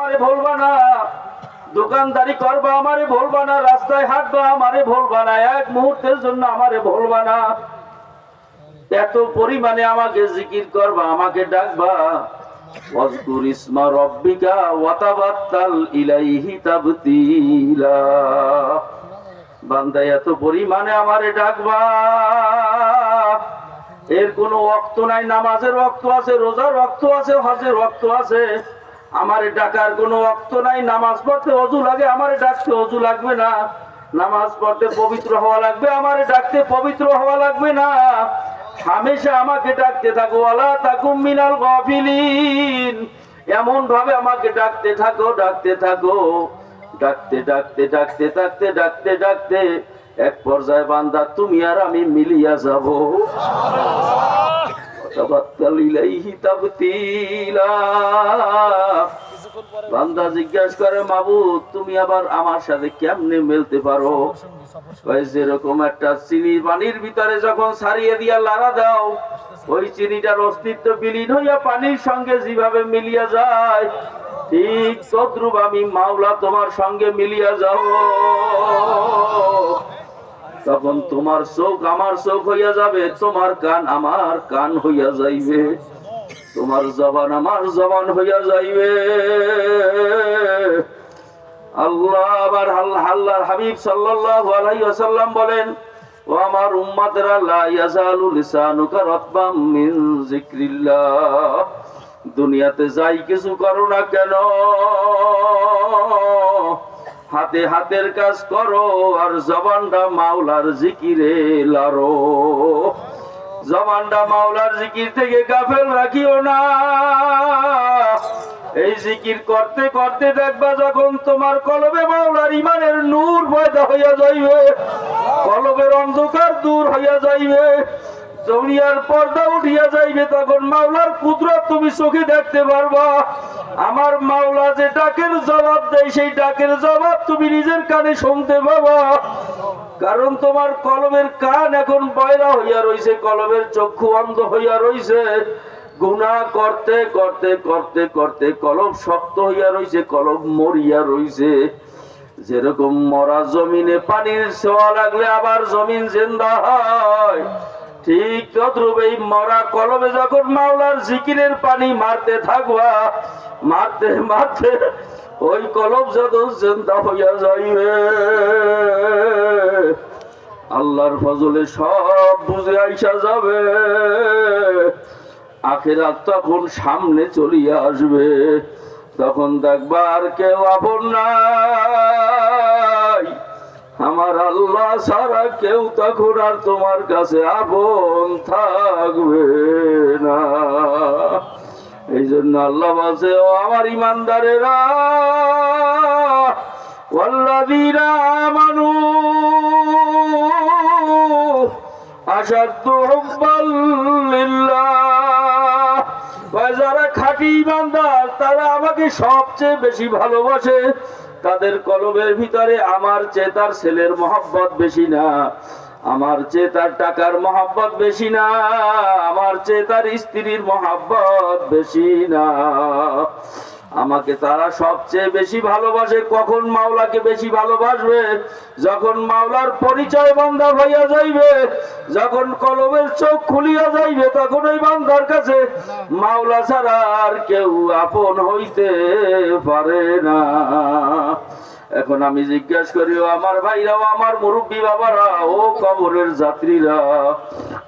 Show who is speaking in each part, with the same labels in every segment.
Speaker 1: আমারে ভুলবা না, দোকানদারি করবা আমারে ভুলবা না, রাস্তায় হাঁটবা আমারে ভুলবা না, এক মুহূর্তের জন্য আমারে ভুলবা না। এত পরিমাণে আমাকে জিকির করবা, আমাকে ডাকবা। ওয়াজকুর ইসমা রাব্বিকা ওয়া তাবাত্তাল ইলাইহি তাবতিলা। বান্দা এত পরিমাণে আমারে ডাকবা, এর কোনো ওয়াক্ত নাই। নামাজের ওয়াক্ত আছে, রোজার ওয়াক্ত আছে, হজের ওয়াক্ত আছে, আমারে ডাকার কোনো ওয়াক্ত নাই। নামাজ পড়তে ওযু লাগে, আমারে ডাকতে ওযু লাগবে না। নামাজ পড়তে পবিত্র হওয়া লাগবে, আমারে ডাকতে পবিত্র হওয়া লাগবে না। হামেশা আমাকে ডাকতে থাকো, ওয়ালা তাকুম মিনাল গাফিলিন। এমন ভাবে আমাকে ডাকতে থাকো, ডাকতে থাকো, ডাকতে ডাকতে ডাকতে ডাকতে ডাকতে ডাকতে এক পর্যায়ে বান্দা তুমি আর আমি মিলিয়া যাব। বান্দা জিজ্ঞাসা করে, মাবুদ তুমি আবার আমার সাথে কেমনে মিলতে পারো? যেরকম একটা চিনি পানির ভিতরে যখন ছাড়িয়ে দিয়া লাড়া দাও, ওই চিনিটার অস্তিত্ব বিলীন হইয়া পানির সঙ্গে যেভাবে মিলিয়া যায়, ঠিক তদ্রূপ আমি মাওলা তোমার সঙ্গে মিলিয়া যাব। তখন তোমার চোখ আমার চোখ হইয়া যাবে, তোমার কান আমার কান হইয়া যাইবে, তোমার জবান আমার জবান হইয়া যাইবে। আল্লাহ আবার আল্লাহর হাবিব সাল্লাল্লাহু আলাইহি ওয়াসাল্লাম বলেন, ও আমার উম্মতরা, লা ইয়াজালু লিসানুকা রাতবাম মিন যিকরিল্লাহ। দুনিয়াতে যাই কিছু করো না কেন, হাতে হাতের কাজ করো আর জবানটা মাওলার জিকিরে লাড়ো। জবানটা মাওলার জিকির থেকে গাফেল রাখিও না। এই জিকির করতে করতে দেখবা যখন তোমার কলবে মাওলার ইমানের নূর পয়দা হইয়া যাইবে, কলবের অন্ধকার দূর হইয়া যাইবে, দুনিয়ার পর্দা উঠিয়া যাইবে, তখন মাওলার কুদরত তুমি চোখে দেখতে পারবা। আমার মাওলা যে ডাকের জবাব দেয়, সেই ডাকের জবাব তুমি নিজের কানে শুনতে পাবা। কারণ তোমার কলবের কান এখন বয়রা হইয়া রইছে, কলবের চক্ষু অন্ধ হইয়া রইছে। গুনাহ করতে করতে করতে করতে কলব শক্ত হইয়া রইছে, কলব মরিয়া রইছে। যেরকম মরা জমিনে পানির ছোঁয়া লাগলে আবার জমিন জিন্দা হয়, ঠিক তদ্রূপ এই মরা কলবে যখন মাওলার জিকিরের পানি মারতে থাকবা, মারতে মারতে ওই কলব যখন জিন্দা হইয়া যাইবে। আল্লাহর ফজলে সব বুঝে আইসা যাবে, আখিরাত তখন সামনে চলিয়া আসবে। তখন দেখবা আর কেউ আপন নাই, আমার আল্লাহ ছাড়া কেউ তখন আর তোমার কাছে আপন থাকবে না। এই জন্য আল্লাহ বলছে, ও আমার ইমানদারেরা, ওয়াল্লাযীনা আমানু আশাদ্দু হুব্বাল লিল্লাহ। যারা খাঁটি ইমানদার তারা আমাকে সবচেয়ে বেশি ভালোবাসে। তাদের কলবের ভিতরে আমার চেয়ে তার ছেলের মহব্বত বেশি না, আমার চেয়ে তার টাকার মহব্বত বেশি না, আমার চেয়ে তার স্ত্রীর মহব্বত বেশি না। আমাকে তারা সবচেয়ে বেশি ভালোবাসে। কখন মাওলাকে বেশি ভালোবাসবে? যখন মাওলার পরিচয় বান্দা হইয়া যাইবে, যখন কলবের চোখ খুলিয়া যাইবে, তখন ওই বান্দার কাছে মাওলা ছাড়া আর কেউ আপন হইতে পারে না। এখন আমি জিজ্ঞাসা করি, ও আমার ভাইরাও, আমার মুরব্বী বাবারা, ও কবরের যাত্রীরা,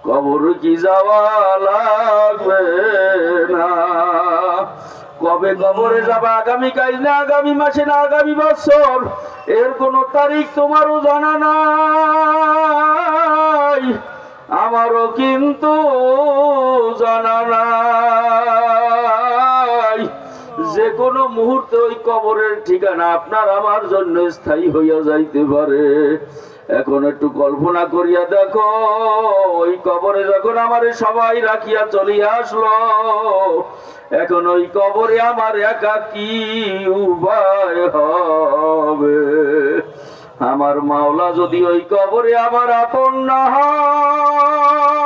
Speaker 1: কবর কি যাওয়া লাগবে না? কবে কবরে যাবা? আগামীকাল না, আগামী মাসে না, আগামী বছর? এর কোন তারিখ তোমারও জানা নাই, আমারও কিন্তু জানা নাই। যে কোনো মুহূর্তে ওই কবরের ঠিকানা আপনার আমার জন্য স্থায়ী হইয়া যাইতে পারে। এখন একটু কল্পনা করিয়া দেখো, ওই কবরে যখন আমারে সবাই রাখিয়া চলিয়া আসলো, এখন ওই কবরে আমার একা কি উপায় হবে? আমার মাওলা যদি ওই কবরে আমার আপন না হয়,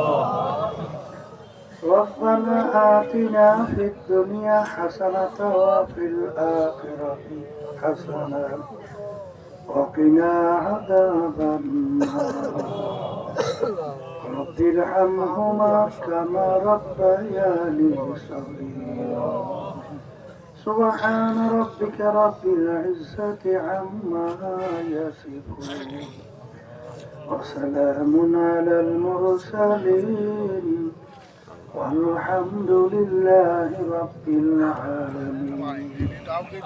Speaker 2: ربنا آتنا في الدنيا حسنة وفي الآخرة حسنة وقنا عذاب النار رب ارحمهما كما ربياني صغيرا سبحان ربك رب العزة عما يصفون وسلام على المرسلين والحمد لله رب العالمين